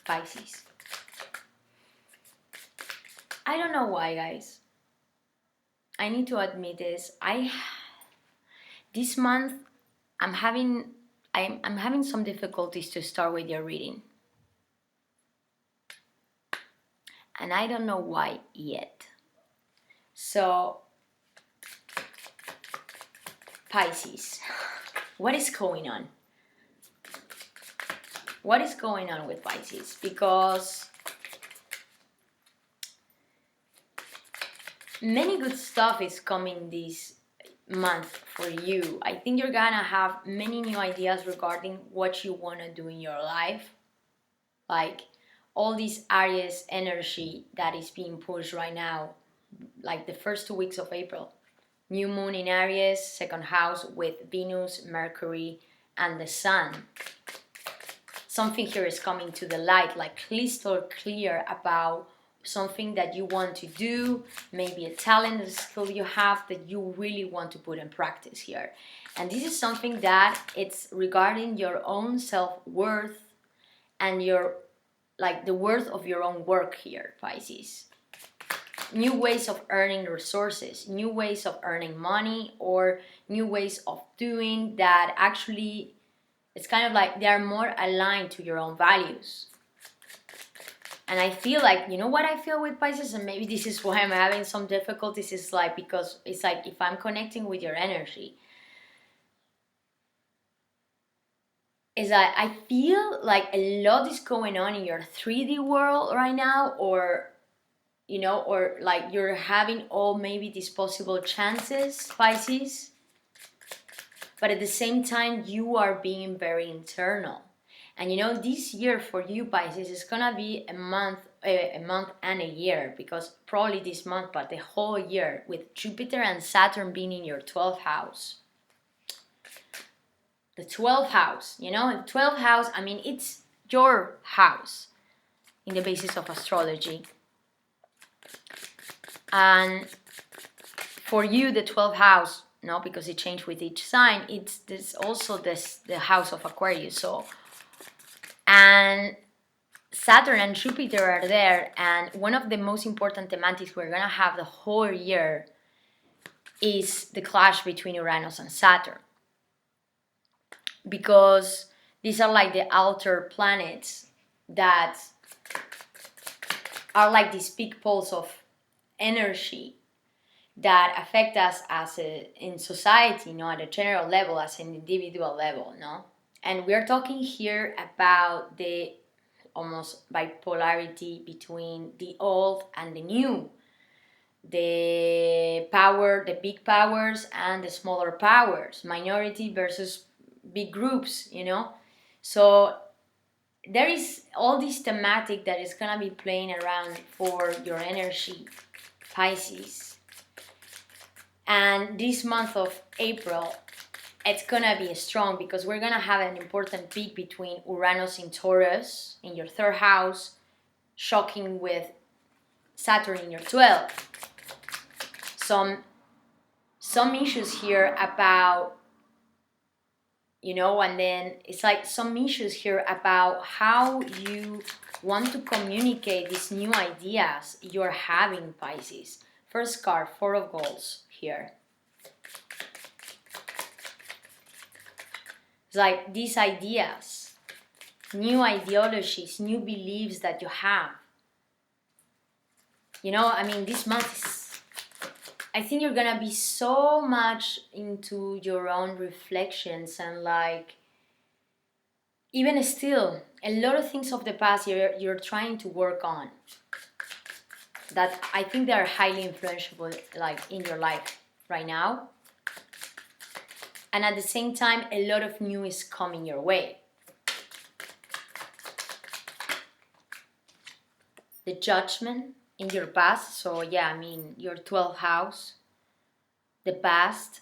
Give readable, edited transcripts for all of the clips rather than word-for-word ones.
Pisces. I don't know why, guys. I need to admit this. This month I'm having some difficulties to start with your reading. And I don't know why yet. So, Pisces, what is going on? What is going on with Pisces? Because many good stuff is coming this month for you. I think you're gonna have many new ideas regarding what you want to do in your life. Like all this Aries energy that is being pushed right now, like the first 2 weeks of April. New moon in Aries, second house with Venus, Mercury, and the Sun. Something here is coming to the light, like crystal clear about something that you want to do, maybe a talent, a skill you have that you really want to put in practice here. And this is something that it's regarding your own self-worth and your, like the worth of your own work here, Pisces. New ways of earning resources, new ways of earning money, or new ways of doing that actually, it's kind of like they are more aligned to your own values. And I feel like, you know what I feel with Pisces, and maybe this is why I'm having some difficulties, is like, because it's like if I'm connecting with your energy, is that I feel like a lot is going on in your 3D world right now, or you know, or like you're having all maybe these possible chances, Pisces, but at the same time you are being very internal. And you know, this year for you, Pisces, is gonna be a month and a year, because probably this month, but the whole year, with Jupiter and Saturn being in your 12th house. The 12th house, you know, the 12th house, I mean, it's your house in the basis of astrology. And for you, the 12th house, no, because it changed with each sign, it's this also the house of Aquarius. So, and Saturn and Jupiter are there, and one of the most important thematics we're gonna have the whole year is the clash between Uranus and Saturn, because these are like the outer planets that are like these big poles of energy that affect us in society, at a general level, as an individual level, no? And we're talking here about the almost bipolarity between the old and the new, the power, the big powers and the smaller powers, minority versus big groups, So there is all this thematic that is gonna be playing around for your energy, Pisces. And this month of April, it's gonna be strong because we're gonna have an important peak between Uranus in Taurus in your 3rd house, shocking with Saturn in your 12th. Some issues here about, and then it's like some issues here about how you want to communicate these new ideas you're having, Pisces. First card, 4 of Goals here. It's like these ideas, new ideologies, new beliefs that you have. This month I think you're gonna be so much into your own reflections, and like, even still, a lot of things of the past you're trying to work on, that I think they are highly influential, like, in your life right now. And at the same time, a lot of new is coming your way. The Judgment in your past, so yeah, your 12th house, the past.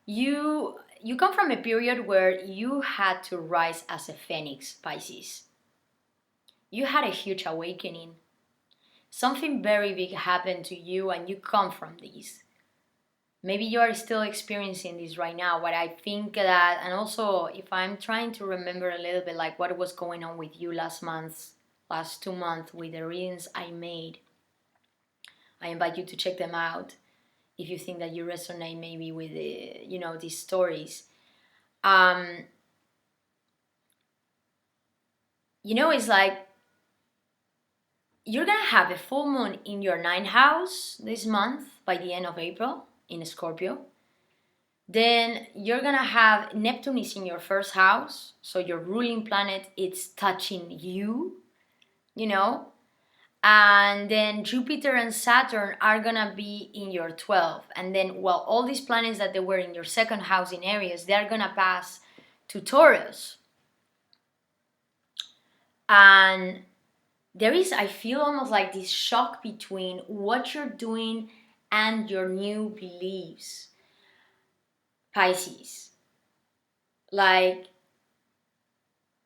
You come from a period where you had to rise as a phoenix, Pisces. You had a huge awakening. Something very big happened to you and you come from this. Maybe you are still experiencing this right now, but I think that, and also if I'm trying to remember a little bit like what was going on with you last month, last 2 months with the readings I made. I invite you to check them out if you think that you resonate maybe with these stories. It's like you're gonna have a full moon in your 9th house this month by the end of April in Scorpio. Then you're gonna have Neptune is in your 1st house, so your ruling planet, it's touching you, and then Jupiter and Saturn are gonna be in your 12th, and then all these planets that they were in your 2nd house in Aries, they're gonna pass to Taurus. And there is, I feel almost like this shock between what you're doing and your new beliefs, Pisces. Like,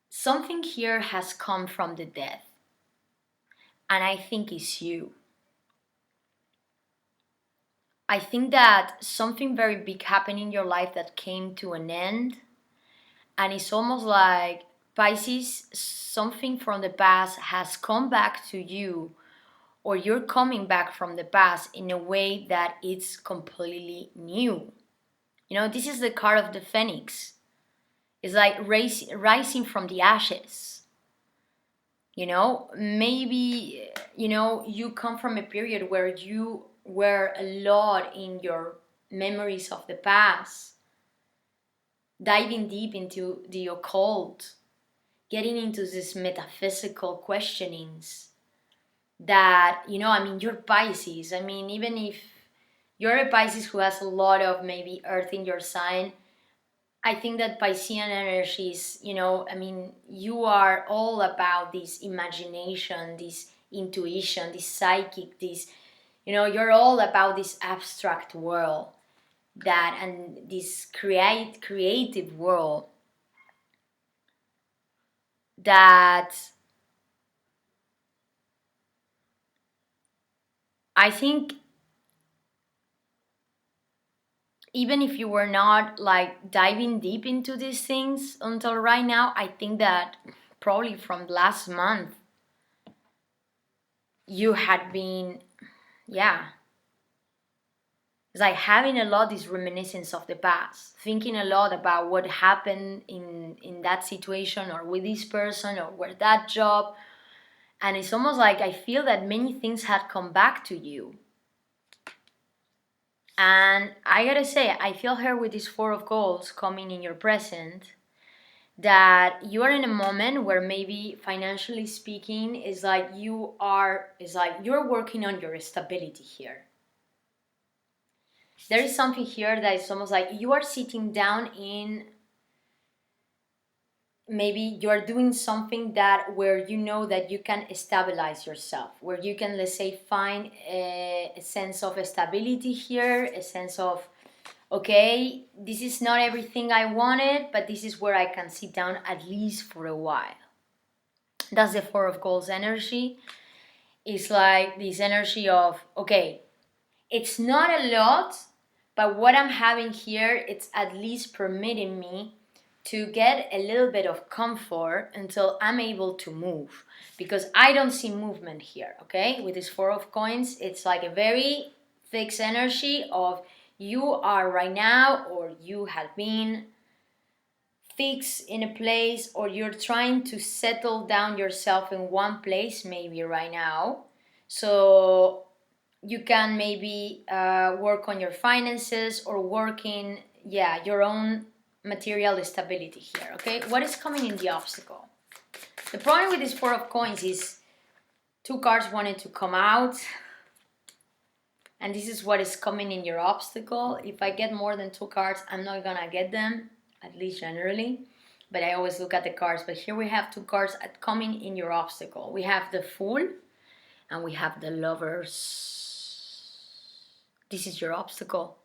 something here has come from the dead, and I think it's you. I think that something very big happened in your life that came to an end, and it's almost like, Pisces, something from the past has come back to you, or you're coming back from the past in a way that it's completely new. This is the card of the Phoenix. It's like rising from the ashes. Maybe, you come from a period where you were a lot in your memories of the past, diving deep into the occult, getting into these metaphysical questionings that, you're Pisces. Even if you're a Pisces who has a lot of maybe earth in your sign, I think that Piscean energies, you are all about this imagination, this intuition, this psychic, you're all about this abstract world and this creative world that I think, even if you were not like diving deep into these things until right now, I think that probably from last month you had been, it's like having a lot this reminiscence of the past, thinking a lot about what happened in that situation, or with this person, or with that job. And it's almost like I feel that many things had come back to you. And I gotta say, I feel here with this Four of Goals coming in your present, that you are in a moment where maybe financially speaking, it's like you're working on your stability here. There is something here that is almost like you are sitting down in, maybe you're doing something where you know that you can stabilize yourself, where you can, let's say, find a sense of stability here, a sense of, okay, this is not everything I wanted, but this is where I can sit down at least for a while. That's the Four of Goals energy. It's like this energy of, okay, it's not a lot, but what I'm having here, it's at least permitting me to get a little bit of comfort until I'm able to move, because I don't see movement here, okay? With this Four of Coins, it's like a very fixed energy of you are right now, or you have been fixed in a place, or you're trying to settle down yourself in one place maybe right now, so you can maybe work on your finances, or working, your own material stability here, okay? What is coming in the obstacle? The problem with this Four of Coins is 2 cards wanted to come out, and this is what is coming in your obstacle. If I get more than 2 cards, I'm not gonna get them, at least generally, but I always look at the cards. But here we have 2 cards coming in your obstacle. We have the Fool, and we have the Lovers. This is your obstacle.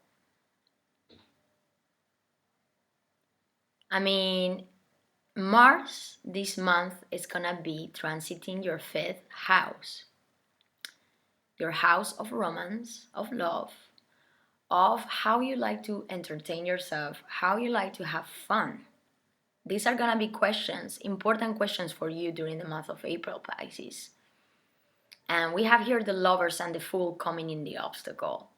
Mars this month is gonna be transiting your 5th house. Your house of romance, of love, of how you like to entertain yourself, how you like to have fun. These are gonna be questions, important questions for you during the month of April, Pisces. And we have here the Lovers and the Fool coming in the obstacle.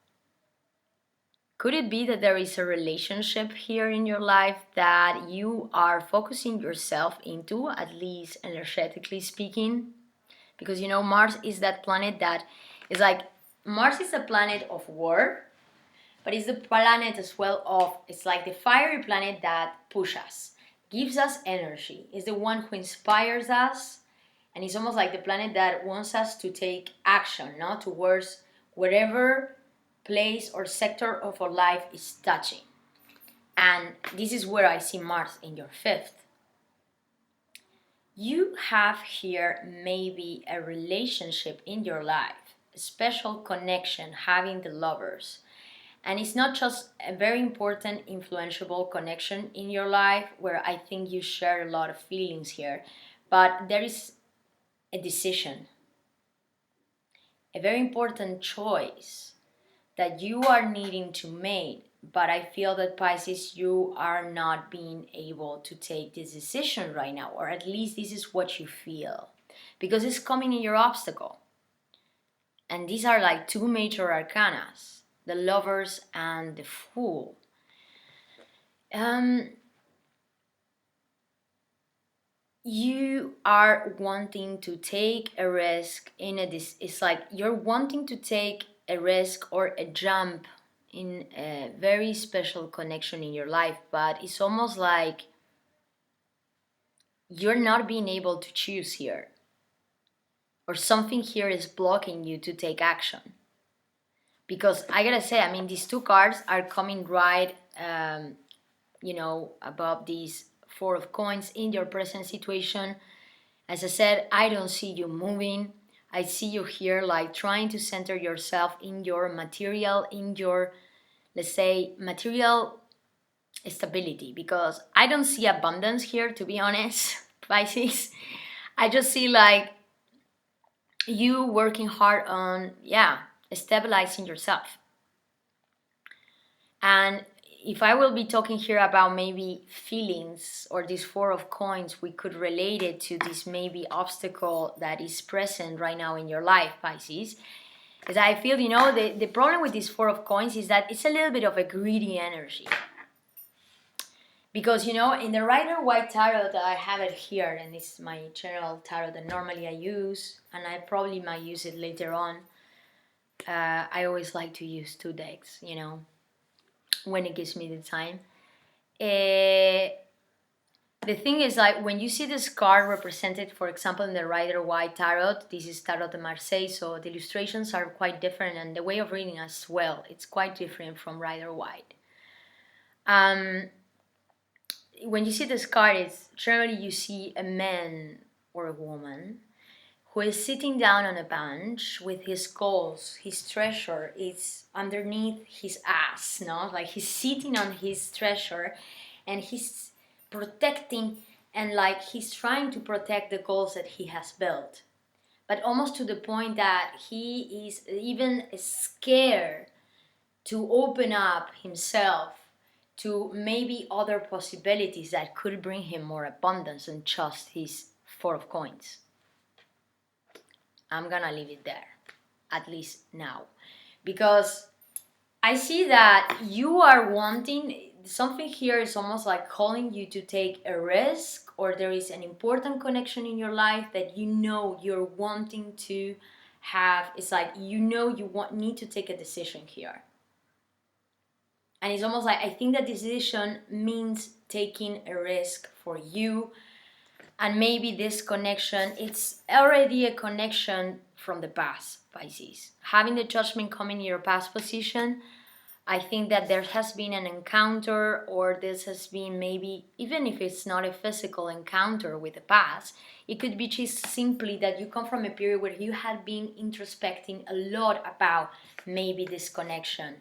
Could it be that there is a relationship here in your life that you are focusing yourself into, at least energetically speaking? Because you know, Mars is that planet that is like, Mars is a planet of war, but it's the planet as well of, it's like the fiery planet that pushes us, gives us energy. It's the one who inspires us, and it's almost like the planet that wants us to take action, not towards whatever place or sector of our life is touching. And this is where I see Mars in your fifth. You have here maybe a relationship in your life, a special connection, having the Lovers. And it's not just a very important, influential connection in your life where I think you share a lot of feelings here, but there is a decision, a very important choice that you are needing to make. But I feel that, Pisces, you are not being able to take this decision right now, or at least this is what you feel, because it's coming in your obstacle. And these are like two major arcanas, the Lovers and the Fool. You are wanting to take a risk in it's like you're wanting to take a risk or a jump in a very special connection in your life, but it's almost like you're not being able to choose here, or something here is blocking you to take action. Because I gotta say, I mean, these two cards are coming right above these Four of Coins in your present situation. As I said, I don't see you moving. I see you here like trying to center yourself in your material, in your, let's say, material stability, because I don't see abundance here, to be honest, Pisces. I just see like you working hard on, stabilizing yourself. And if I will be talking here about maybe feelings or this Four of Coins, we could relate it to this maybe obstacle that is present right now in your life, Pisces. Because I feel, the problem with this Four of Coins is that it's a little bit of a greedy energy. Because, in the Rider-Waite Tarot that I have it here, and it's my general tarot that normally I use, and I probably might use it later on. I always like to use two decks, when it gives me the time. The thing is, like, when you see this card represented, for example, in the Rider-Waite Tarot, this is Tarot de Marseille, so the illustrations are quite different, and the way of reading as well, it's quite different from Rider-Waite. When you see this card, it's generally you see a man or a woman who is sitting down on a bench with his goals, his treasure is underneath his ass, no? Like he's sitting on his treasure and he's protecting, and like he's trying to protect the goals that he has built. But almost to the point that he is even scared to open up himself to maybe other possibilities that could bring him more abundance than just his Four of Coins. I'm gonna leave it there, at least now, because I see that you are wanting something here is almost like calling you to take a risk, or there is an important connection in your life that you're wanting to have. It's like need to take a decision here. And it's almost like I think that decision means taking a risk for you. And maybe this connection, it's already a connection from the past, Pisces. Having the Judgment coming in your past position, I think that there has been an encounter, or this has been maybe, even if it's not a physical encounter with the past, it could be just simply that you come from a period where you had been introspecting a lot about maybe this connection.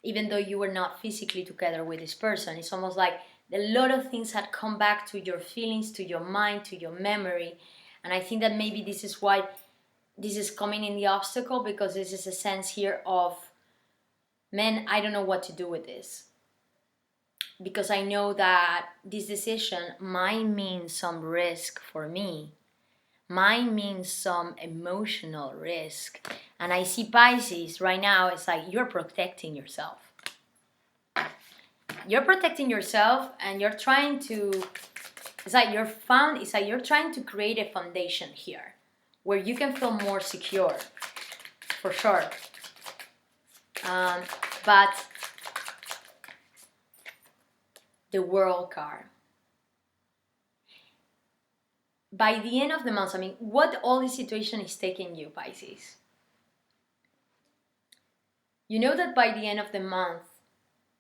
Even though you were not physically together with this person, it's almost like a lot of things had come back to your feelings, to your mind, to your memory. And I think that maybe this is why this is coming in the obstacle, because this is a sense here of, man, I don't know what to do with this. because I know that this decision might mean some risk for me, might mean some emotional risk. And I see Pisces right now, it's like you're protecting yourself. You're protecting yourself and you're trying to, it's like you're trying to create a foundation here where you can feel more secure, for sure. But the World card. By the end of the month, I mean, what all this situation is taking you, Pisces? You know that by the end of the month,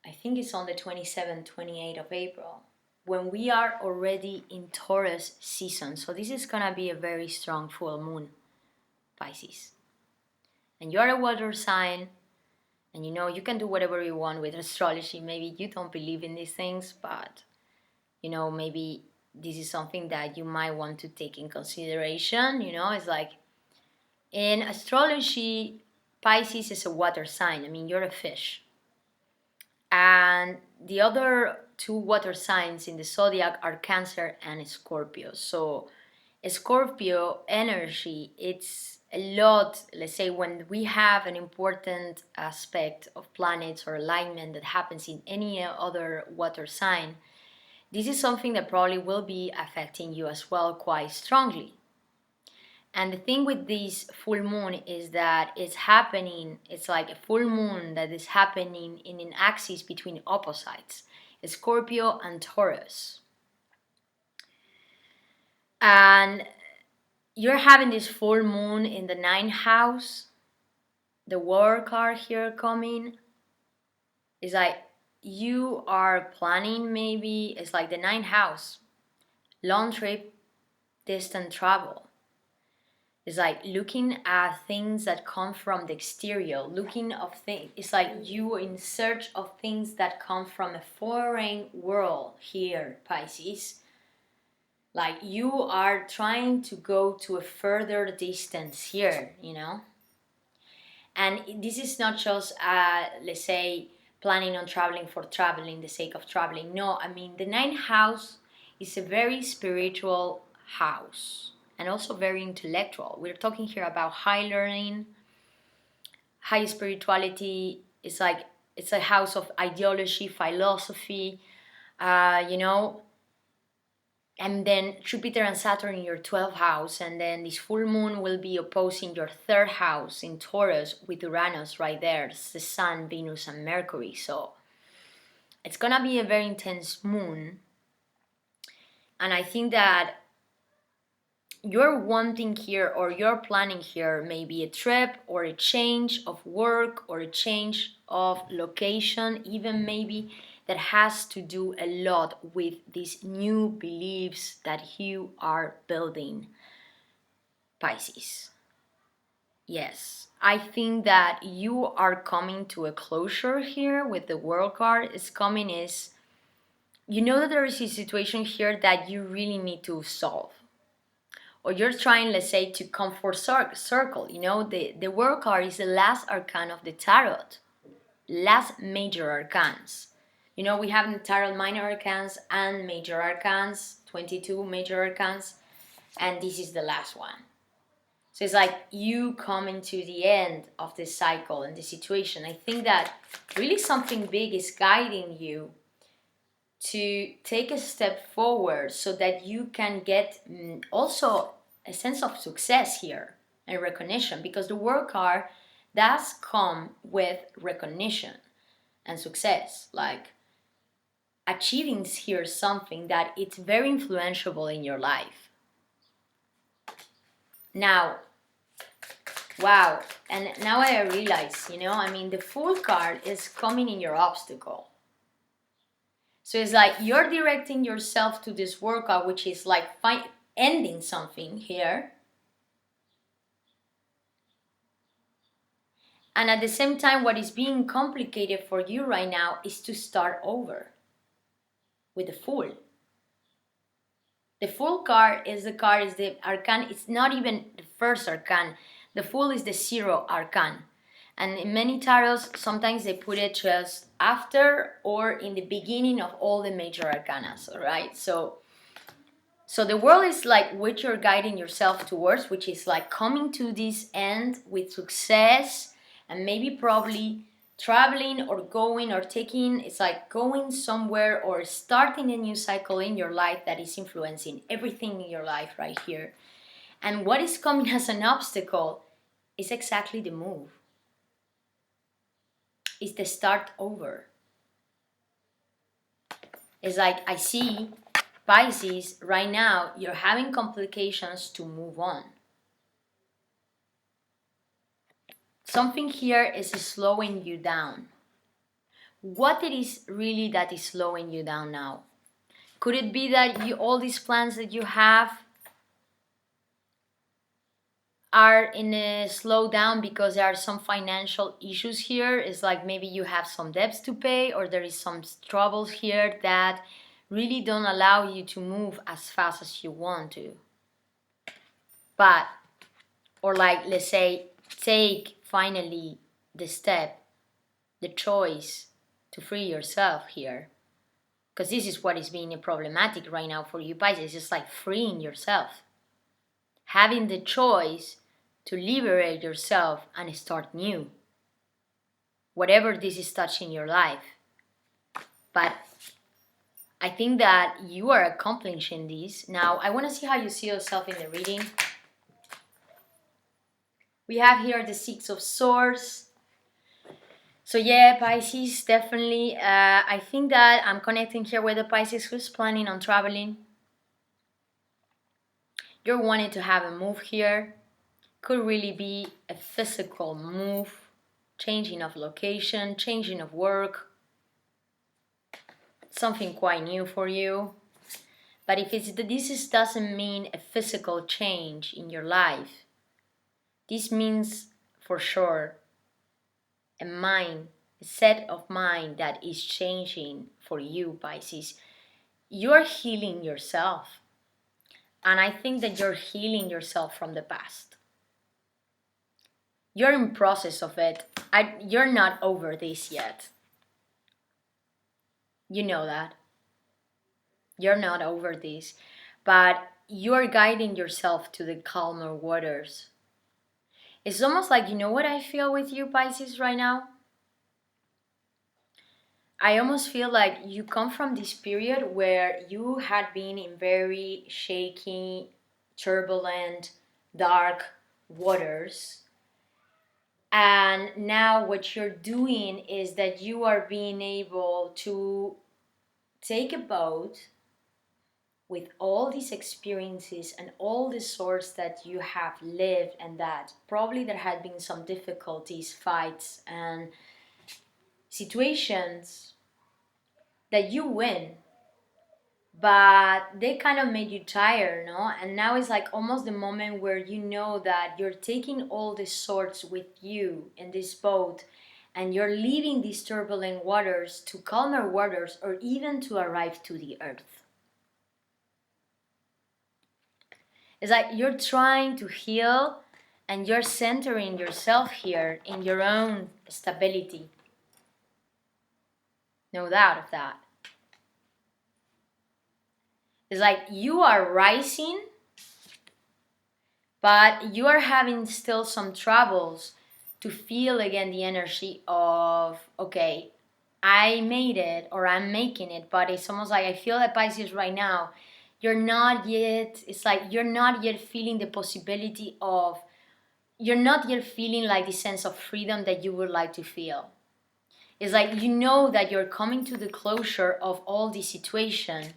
I think it's on the 27th, 28th of April, when we are already in Taurus season. So this is going to be a very strong full moon, Pisces. And you're a water sign, and you know, you can do whatever you want with astrology. Maybe you don't believe in these things, but, you know, maybe this is something that you might want to take in consideration. You know, it's like in astrology, Pisces is a water sign. I mean, you're a fish. And the other two water signs in the zodiac are Cancer and Scorpio. So Scorpio energy, it's a lot, let's say, when we have an important aspect of planets or alignment that happens in any other water sign, this is something that probably will be affecting you as well quite strongly. And the thing with this full moon is that it's happening, it's like a full moon that is happening in an axis between opposites, Scorpio and Taurus. And you're having this full moon in the 9th house. The World card here coming is like you are planning, maybe it's like the 9th house, long trip, distant travel. It's like looking at things that come from the exterior, looking of things. It's like you in search of things that come from a foreign world here, Pisces. Like you are trying to go to a further distance here, you know. And this is not just, let's say, planning on traveling for traveling, the sake of traveling. No, I mean, the 9th house is a very spiritual house and also very intellectual. We're talking here about high learning, high spirituality. It's like, it's a house of ideology, philosophy, you know. And then Jupiter and Saturn in your 12th house, and then this full moon will be opposing your 3rd house in Taurus with Uranus right there. It's the Sun, Venus, and Mercury. So it's gonna be a very intense moon. And I think that you're wanting here, or you're planning here, maybe a trip or a change of work or a change of location, even maybe that has to do a lot with these new beliefs that you are building, Pisces. Yes, I think that you are coming to a closure here with the World card. It's coming is, you know that there is a situation here that you really need to solve. Or you're trying, let's say, to come for circle. You know, the World card is the last arcane of the Tarot. Last major arcans. You know, we have in the Tarot minor arcans and major arcans, 22 major arcans, and this is the last one. So it's like you coming to the end of this cycle and the situation. I think that really something big is guiding you to take a step forward so that you can get also a sense of success here and recognition, because the World card does come with recognition and success, like achieving here something that it's very influential in your life. Now, wow, and now I realize, you know, I mean, the Fool card is coming in your obstacle. So it's like you're directing yourself to this workout, which is like ending something here. And at the same time, what is being complicated for you right now is to start over with the Fool. The Fool card is the arcane. It's not even the first arcane. The Fool is the 0 arcane. And in many tarots, sometimes they put it just after or in the beginning of all the major arcana, right? So the world is like what you're guiding yourself towards, which is like coming to this end with success and maybe probably traveling or going or taking, it's like going somewhere or starting a new cycle in your life that is influencing everything in your life right here. And what is coming as an obstacle is exactly the move. It's the start over. It's like I see Pisces right now, you're having complications to move on. Something here is slowing you down. What it is really that is slowing you down now? Could it be that all these plans that you have are in a slowdown because there are some financial issues here? It's like maybe you have some debts to pay, or there is some troubles here that really don't allow you to move as fast as you want to. But, or like, let's say, take finally the step, the choice to free yourself here. Because this is what is being problematic right now for you, Pisces. It's just like freeing yourself. Having the choice to liberate yourself and start new. Whatever this is touching your life. But I think that you are accomplishing this. Now, I want to see how you see yourself in the reading. We have here the Six of Swords. So yeah, Pisces, definitely. I think that I'm connecting here with the Pisces who's planning on traveling. You're wanting to have a move here. Could really be a physical move, changing of location, changing of work. Something quite new for you. But if this doesn't mean a physical change in your life, this means for sure a set of mind that is changing for you, Pisces. You're healing yourself. And I think that you're healing yourself from the past. You're in process of it. You're not over this yet. You know that. You're not over this. But you're guiding yourself to the calmer waters. It's almost like, you know what I feel with you, Pisces, right now? I almost feel like you come from this period where you had been in very shaky, turbulent, dark waters. And now what you're doing is that you are being able to take a boat with all these experiences and all the sorts that you have lived, and that probably there had been some difficulties, fights, and situations that you win, but they kind of made you tired, no? And now it's like almost the moment where you know that you're taking all these swords with you in this boat, and you're leaving these turbulent waters to calmer waters, or even to arrive to the earth. It's like you're trying to heal, and you're centering yourself here in your own stability. No doubt of that. It's like you are rising, but you are having still some troubles to feel again the energy of, okay, I made it, or I'm making it. But it's almost like I feel that Pisces right now, you're not yet, it's like you're not yet feeling the possibility of, you're not yet feeling like the sense of freedom that you would like to feel. It's like you know that you're coming to the closure of all the situation,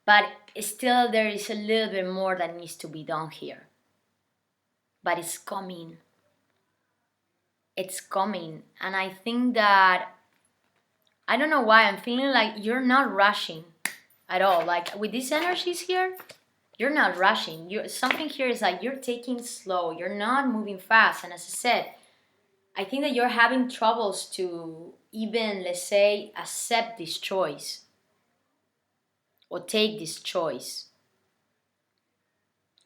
but still there is a little bit more that needs to be done here. But it's coming. It's coming. And I think that, I don't know why, I'm feeling like you're not rushing at all. Like with these energies here, you're not rushing. Something here is like you're taking slow. You're not moving fast. And as I said, I think that you're having troubles to even, let's say, accept this choice or take this choice.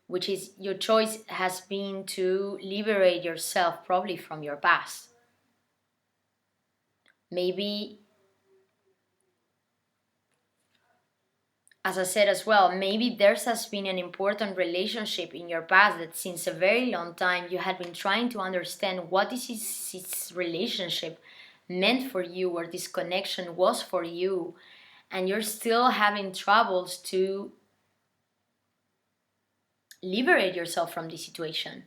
which is your choice has been to liberate yourself probably from your past. Maybe, as I said as well, maybe there has been an important relationship in your past that since a very long time you had been trying to understand what this relationship meant for you, or this connection was for you, and you're still having troubles to liberate yourself from this situation.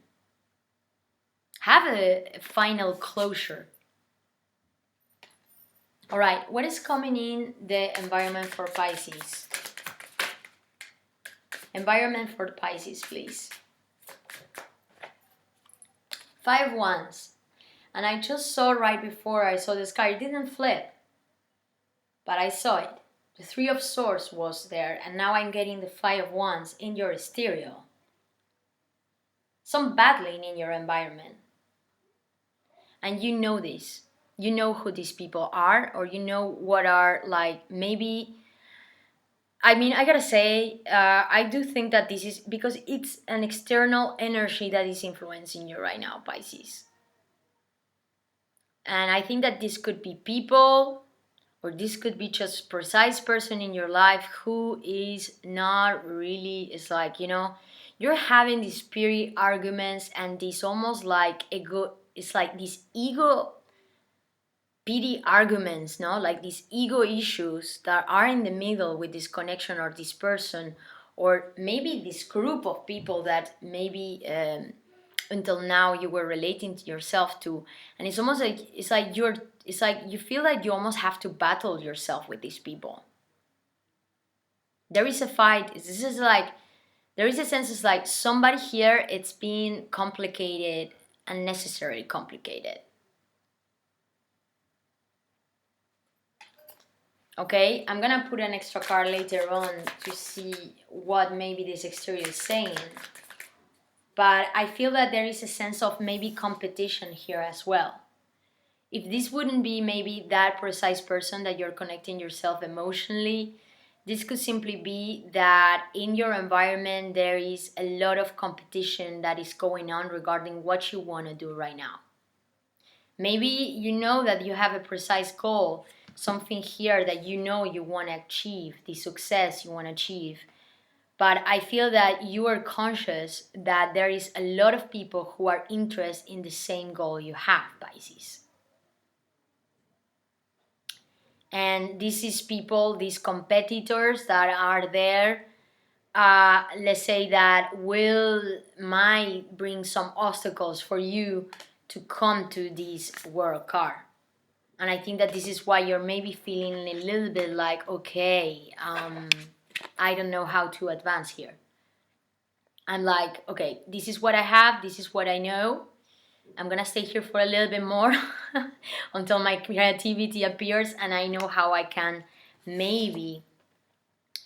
Have a final closure. All right, what is coming in the environment for Pisces? Environment for Pisces, please. 5 Wands. And I just saw right before I saw this card, it didn't flip, but I saw it. The 3 of Swords was there, and now I'm getting the 5 of Wands in your stereo. Some battling in your environment. And you know this. You know who these people are, or you know what are, like, maybe... I mean, I gotta say, I do think that this is because it's an external energy that is influencing you right now, Pisces. And I think that this could be people, or this could be just a precise person in your life who is not really, it's like, you know, you're having these spirit arguments and this almost like ego, it's like these ego pity arguments, no, like these ego issues that are in the middle with this connection or this person, or maybe this group of people that maybe until now you were relating to yourself to, and it's almost like it's like you feel like you almost have to battle yourself with these people. There is a fight. This is like there is a sense it's like somebody here, it's being complicated, unnecessarily complicated. Okay, I'm gonna put an extra card later on to see what maybe this exterior is saying. But I feel that there is a sense of maybe competition here as well. If this wouldn't be maybe that precise person that you're connecting yourself emotionally, this could simply be that in your environment there is a lot of competition that is going on regarding what you want to do right now. Maybe you know that you have a precise goal, something here that you know you want to achieve, the success you want to achieve. But I feel that you are conscious that there is a lot of people who are interested in the same goal you have, Pisces. And this is people, these competitors that are there, let's say that might bring some obstacles for you to come to this world card. And I think that this is why you're maybe feeling a little bit like, okay, I don't know how to advance here. I'm like, okay, this is what I have, this is what I know. I'm gonna stay here for a little bit more until my creativity appears and I know how I can maybe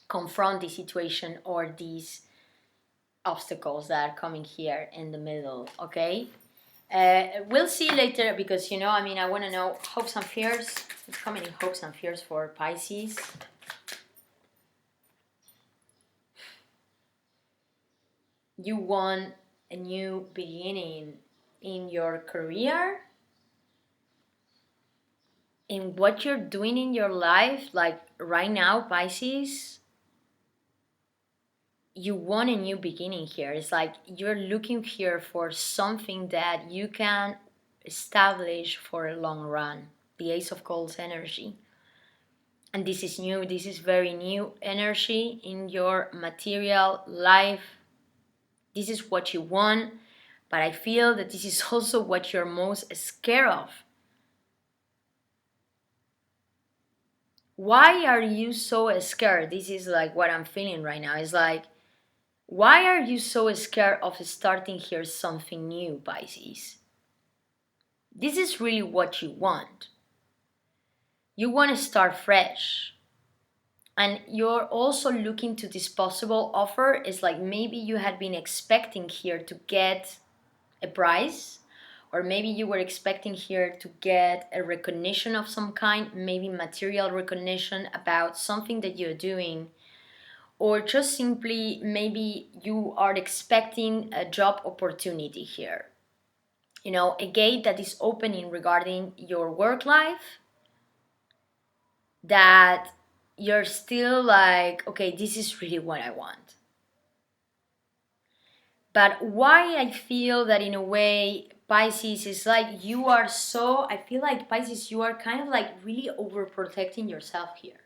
confront the situation or these obstacles that are coming here in the middle, okay? We'll see later because, you know, I mean, I want to know hopes and fears. It's coming in hopes and fears for Pisces. You want a new beginning in your career, in what you're doing in your life, like right now, Pisces. You want a new beginning here. It's like you're looking here for something that you can establish for a long run. The Ace of Coals energy. And this is new. This is very new energy in your material life. This is what you want. But I feel that this is also what you're most scared of. Why are you so scared? This is like what I'm feeling right now. It's like, why are you so scared of starting here something new, Pisces? This is really what you want. You want to start fresh. And you're also looking to this possible offer. It's like maybe you had been expecting here to get a prize, or maybe you were expecting here to get a recognition of some kind, maybe material recognition about something that you're doing, or just simply maybe you are expecting a job opportunity here. You know, a gate that is opening regarding your work life, that you're still like, okay, this is really what I want. But why I feel that in a way, Pisces, is like you are so, I feel like Pisces, you are kind of like really overprotecting yourself here.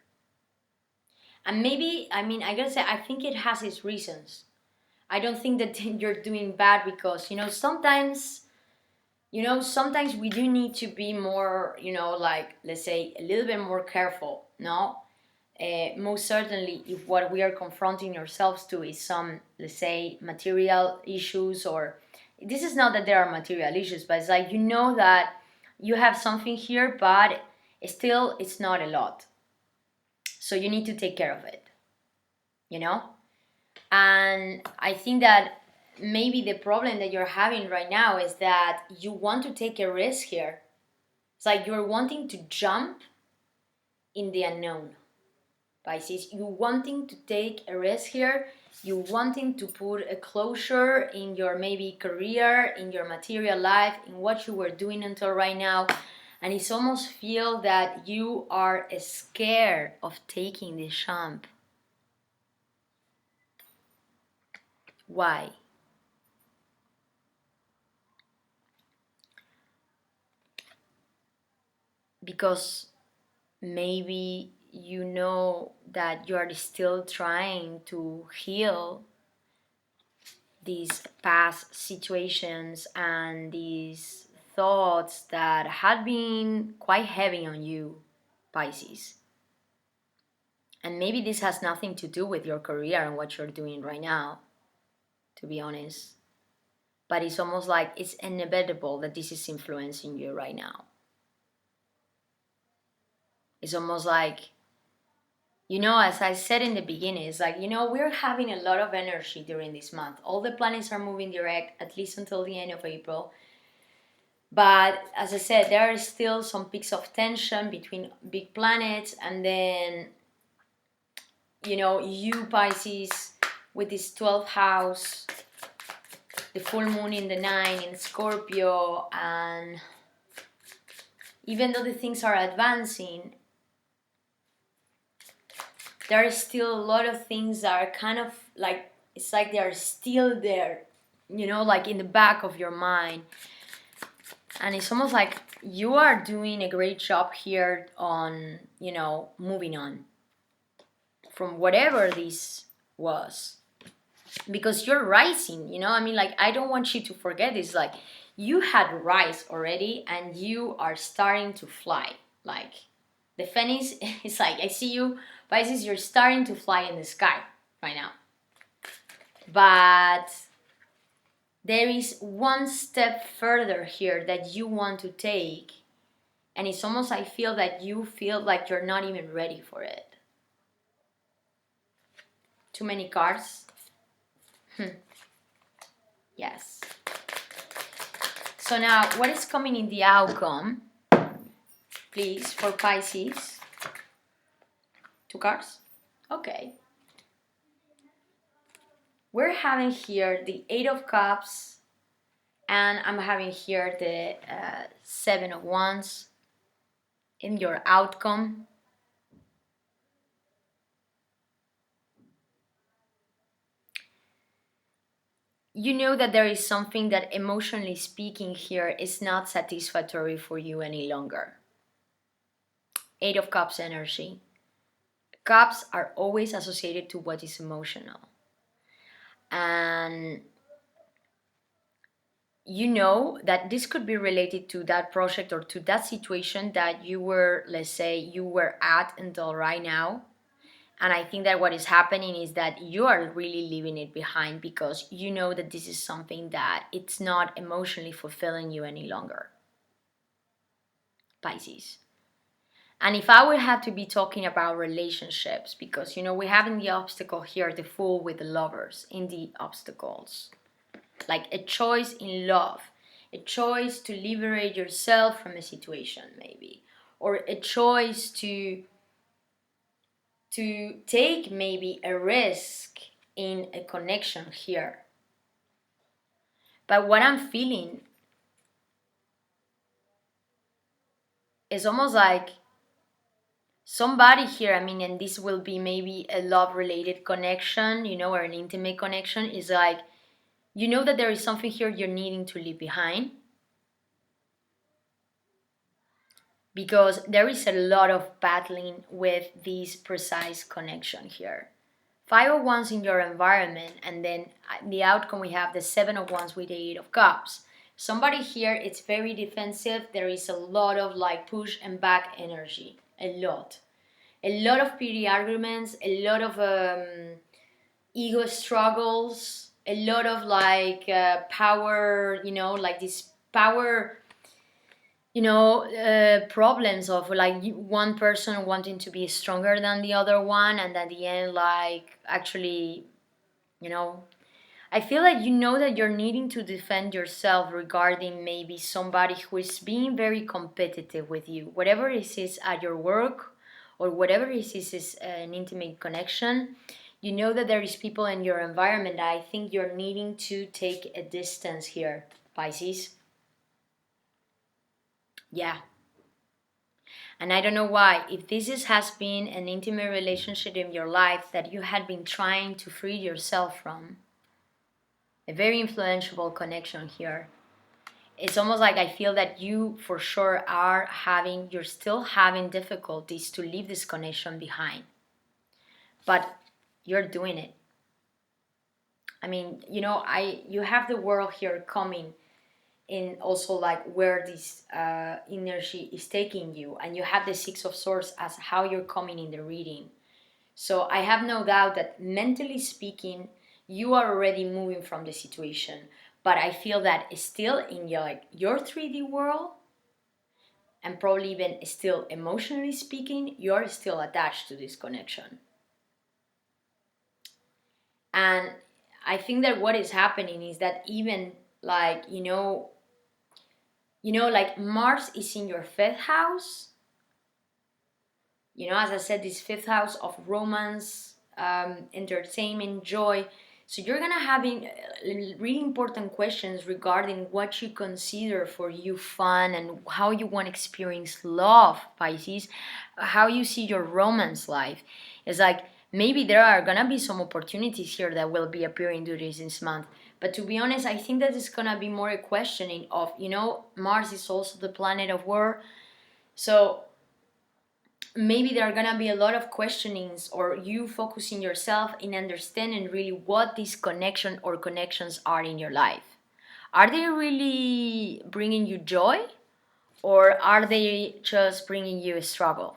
And maybe, I mean, I gotta say, I think it has its reasons. I don't think that you're doing bad because, sometimes we do need to be more, like, let's say, a little bit more careful, no? Most certainly, if what we are confronting ourselves to is some, let's say, material issues, or this is not that there are material issues, but it's like that you have something here, but still it's not a lot. So you need to take care of it, you know? And I think that maybe the problem that you're having right now is that you want to take a risk here. It's like you're wanting to jump in the unknown. Pisces, you wanting to take a risk here, you wanting to put a closure in your maybe career, in your material life, in what you were doing until right now, and it's almost feel that you are scared of taking this jump. Why? Because maybe you know that you are still trying to heal these past situations and these thoughts that had been quite heavy on you, Pisces. And maybe this has nothing to do with your career and what you're doing right now, to be honest. But it's almost like it's inevitable that this is influencing you right now. It's almost like, as I said in the beginning, it's like, we're having a lot of energy during this month. All the planets are moving direct, at least until the end of April. But as I said, there are still some peaks of tension between big planets. And then, you Pisces with this 12th house, the full moon in the 9 in Scorpio. And even though the things are advancing, there are still a lot of things that are kind of like, it's like they are still there, like in the back of your mind. And it's almost like you are doing a great job here on, moving on from whatever this was. Because you're rising, like, I don't want you to forget this. Like, you had rise already and you are starting to fly. Like, the phoenix is like, I see you, Pisces, you're starting to fly in the sky right now. But there is one step further here that you want to take. And it's almost, I feel that you feel like you're not even ready for it. Too many cards? Yes. So now, what is coming in the outcome, please, for Pisces? 2 cards? Okay. We're having here the 8 of Cups, and I'm having here the 7 of Wands in your outcome. You know that there is something that, emotionally speaking, here is not satisfactory for you any longer. 8 of Cups energy. Cups are always associated to what is emotional. And you know that this could be related to that project or to that situation that you were, let's say, you were at until right now. And I think that what is happening is that you are really leaving it behind because you know that this is something that it's not emotionally fulfilling you any longer. Pisces. And if I would have to be talking about relationships, because, we have in the obstacle here the Fool with the Lovers in the obstacles. Like a choice in love, a choice to liberate yourself from a situation maybe, or a choice to to take maybe a risk in a connection here. But what I'm feeling is almost like somebody here, I mean, and this will be maybe a love-related connection, or an intimate connection, is like, that there is something here you're needing to leave behind. Because there is a lot of battling with this precise connection here. 5 of Wands in your environment, and then the outcome we have the 7 of Wands with the 8 of Cups. Somebody here, it's very defensive. There is a lot of like push and back energy. A lot of petty arguments, a lot of ego struggles, a lot of like power, like this power, problems of like one person wanting to be stronger than the other one, and at the end, like, actually, I feel like that you're needing to defend yourself regarding maybe somebody who is being very competitive with you, whatever it is at your work or whatever it is an intimate connection. That there is people in your environment that I think you're needing to take a distance here, Pisces. Yeah. And I don't know why, if has been an intimate relationship in your life that you had been trying to free yourself from, a very influential connection here. It's almost like I feel that you for sure you're still having difficulties to leave this connection behind. But you're doing it. I mean, you have the world here coming in also like where this energy is taking you, and you have the 6 of Swords as how you're coming in the reading. So I have no doubt that mentally speaking, you are already moving from the situation, but I feel that still in your 3D world, and probably even still emotionally speaking, you're still attached to this connection. And I think that what is happening is that even like, like Mars is in your 5th house. As I said, this 5th house of romance, entertainment, joy. So you're gonna having really important questions regarding what you consider for you fun and how you want to experience love, Pisces, how you see your romance life. It's like maybe there are gonna be some opportunities here that will be appearing during this month. But to be honest, I think that it's gonna be more a questioning of, Mars is also the planet of war. So maybe there are gonna be a lot of questionings, or you focusing yourself in understanding really what this connection or connections are in your life. Are they really bringing you joy, or are they just bringing you a struggle?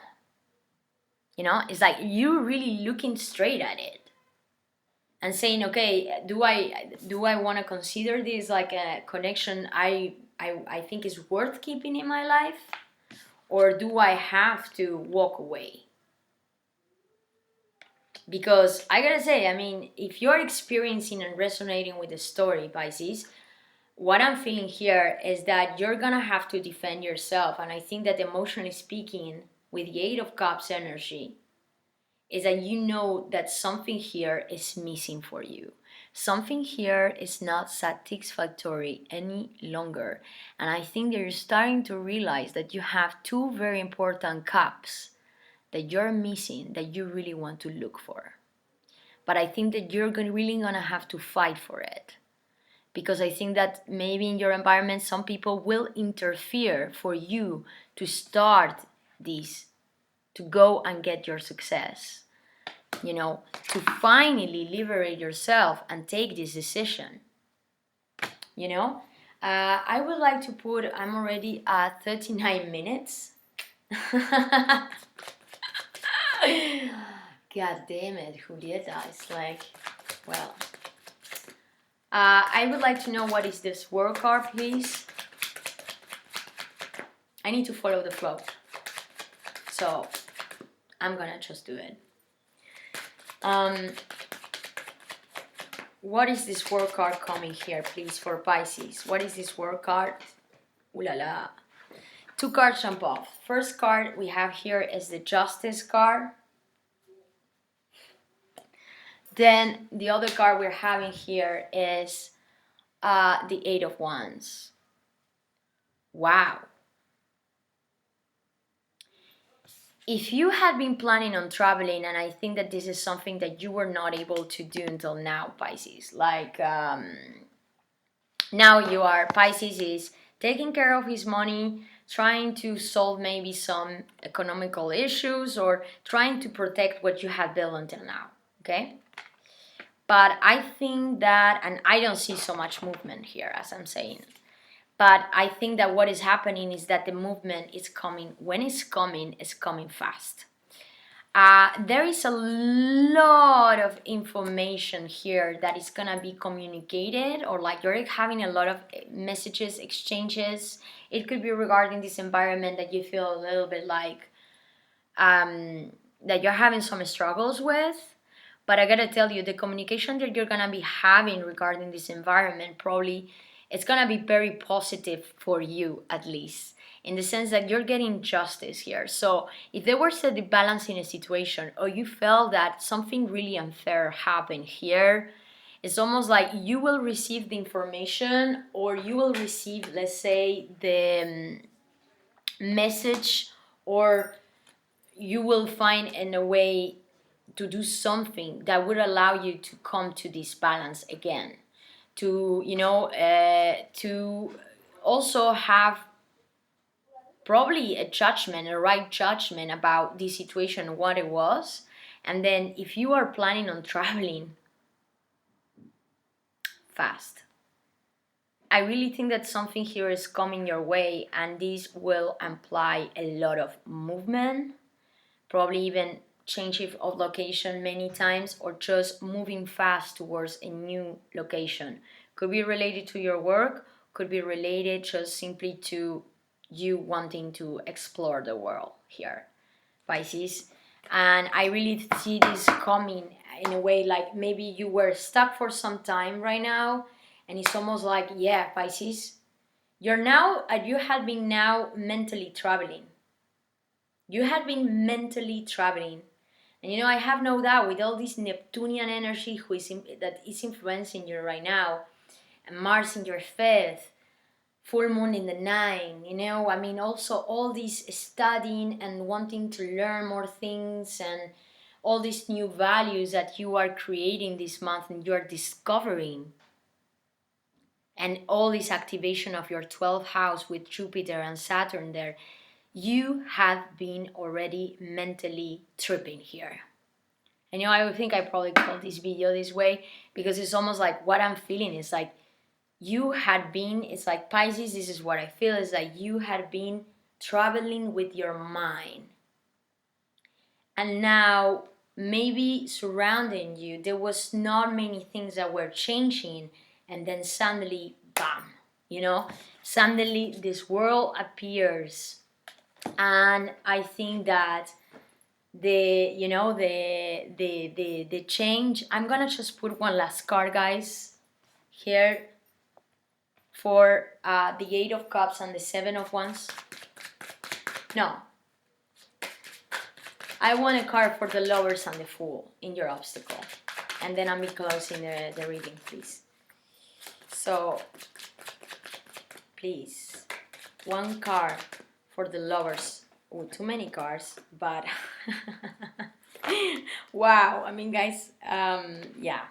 It's like you really looking straight at it and saying, okay, do I want to consider this like a connection I think is worth keeping in my life? Or do I have to walk away? Because I gotta say, I mean, if you're experiencing and resonating with the story, Pisces, what I'm feeling here is that you're gonna have to defend yourself. And I think that emotionally speaking, with the 8 of Cups energy, is that that something here is missing for you. Something here is not satisfactory any longer. And I think that you're starting to realize that you have 2 very important cups that you're missing, that you really want to look for. But I think that you're really gonna have to fight for it. Because I think that maybe in your environment, some people will interfere for you to start this, to go and get your success. To finally liberate yourself and take this decision. I would like to put, I'm already at 39 minutes. God damn it, who did that? It's like, well. I would like to know what is this World card, please. I need to follow the flow. So, I'm gonna just do it. What is this World card coming here, please, for Pisces? What is this World card? Ooh la la. 2 cards jump off. First card we have here is the Justice card. Then the other card we're having here is the Eight of Wands. Wow. If you had been planning on traveling, and I think that this is something that you were not able to do until now, Pisces, like now you are, Pisces is taking care of his money, trying to solve maybe some economical issues, or trying to protect what you have built until now, okay? But I think that, and I don't see so much movement here as I'm saying, but I think that what is happening is that the movement is coming. When it's coming fast. There is a lot of information here that is gonna be communicated, or like you're having a lot of messages, exchanges. It could be regarding this environment that you feel a little bit like that you're having some struggles with. But I gotta tell you, the communication that you're gonna be having regarding this environment probably it's gonna be very positive for you, at least in the sense that you're getting justice here. So if there was a balance in a situation, or you felt that something really unfair happened here, it's almost like you will receive the information, or you will receive, let's say, the message, or you will find in a way to do something that would allow you to come to this balance again, to to also have probably a judgment, a right judgment about the situation, what it was. And then if you are planning on traveling fast, I really think that something here is coming your way, and this will imply a lot of movement, probably even change of location many times, or just moving fast towards a new location. Could be related to your work, could be related just simply to you wanting to explore the world here, Pisces. And I really see this coming in a way like maybe you were stuck for some time right now, and it's almost like, yeah, Pisces, you have been now mentally traveling. You have been mentally traveling. And I have no doubt with all this Neptunian energy that is influencing you right now, and Mars in your fifth, full moon in the nine, also all this studying and wanting to learn more things, and all these new values that you are creating this month and you are discovering, and all this activation of your 12th house with Jupiter and Saturn there, you have been already mentally tripping here. And I think I probably called this video this way because it's almost like what I'm feeling is like you had been, it's like Pisces, this is what I feel, is that you had been traveling with your mind. And now maybe surrounding you, there was not many things that were changing, and then suddenly, bam, suddenly this world appears. And I think that the change, I'm gonna just put one last card, guys, here for the Eight of Cups and the Seven of Wands. No, I want a card for the Lovers and the Fool in your obstacle, and then I'll be closing the reading, please. So please, one card for the Lovers. Oh, too many cards, but wow, guys, yeah.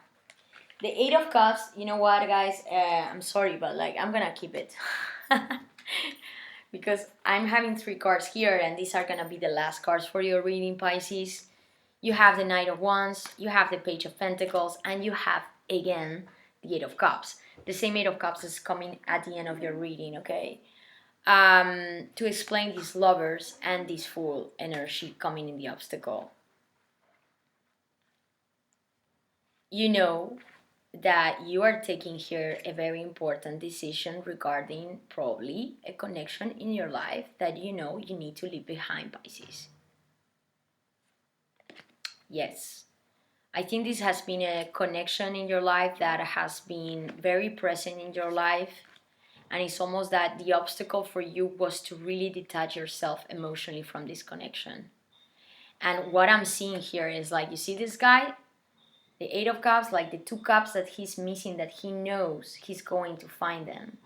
The Eight of Cups, you know what, guys, I'm sorry, but I'm gonna keep it because I'm having 3 cards here, and these are gonna be the last cards for your reading, Pisces. You have the Knight of Wands, you have the Page of Pentacles, and you have, again, the Eight of Cups. The same Eight of Cups is coming at the end of your reading, okay? To explain these Lovers and this Fool energy coming in the obstacle. You know that you are taking here a very important decision regarding probably a connection in your life that you need to leave behind, Pisces. Yes, I think this has been a connection in your life that has been very present in your life. And it's almost that the obstacle for you was to really detach yourself emotionally from this connection. And what I'm seeing here is you see this guy? The Eight of Cups, like the 2 cups that he's missing, that he knows he's going to find them.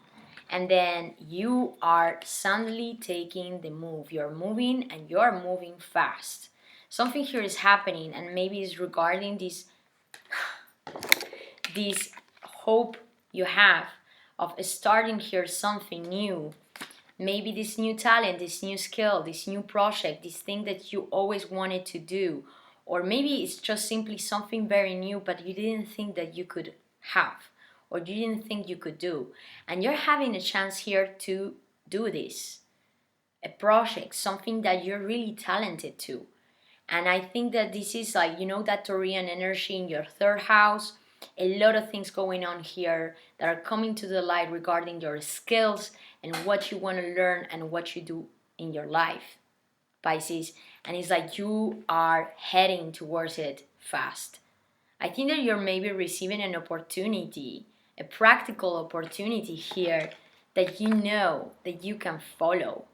And then you are suddenly taking the move. You're moving, and you're moving fast. Something here is happening, and maybe it's regarding this hope you have of starting here something new. Maybe this new talent, this new skill, this new project, this thing that you always wanted to do. Or maybe it's just simply something very new, but you didn't think that you could have, or you didn't think you could do. And you're having a chance here to do this. A project, something that you're really talented to. And I think that this is like, that Taurian energy in your third house. A lot of things going on here that are coming to the light regarding your skills and what you want to learn and what you do in your life, Pisces. And it's like you are heading towards it fast. I think that you're maybe receiving an opportunity, a practical opportunity here that you know that you can follow.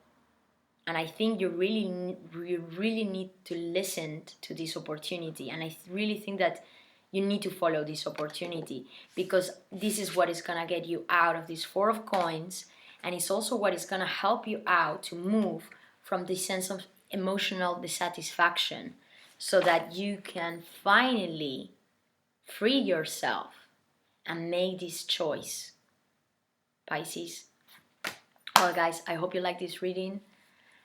And I think you really need to listen to this opportunity. And I really think that you need to follow this opportunity, because this is what is going to get you out of this Four of Coins. And it's also what is going to help you out to move from this sense of emotional dissatisfaction, so that you can finally free yourself and make this choice, Pisces. Well, guys, I hope you like this reading.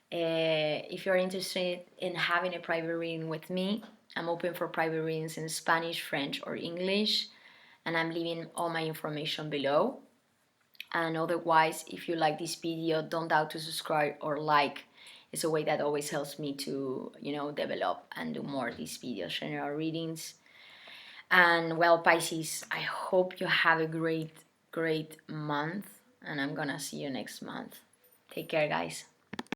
If you're interested in having a private reading with me, I'm open for private readings in Spanish, French, or English, and I'm leaving all my information below. And otherwise, if you like this video, don't doubt to subscribe or like. It's a way that always helps me to, develop and do more of these videos, general readings. And well, Pisces, I hope you have a great month, and I'm gonna see you next month. Take care, guys.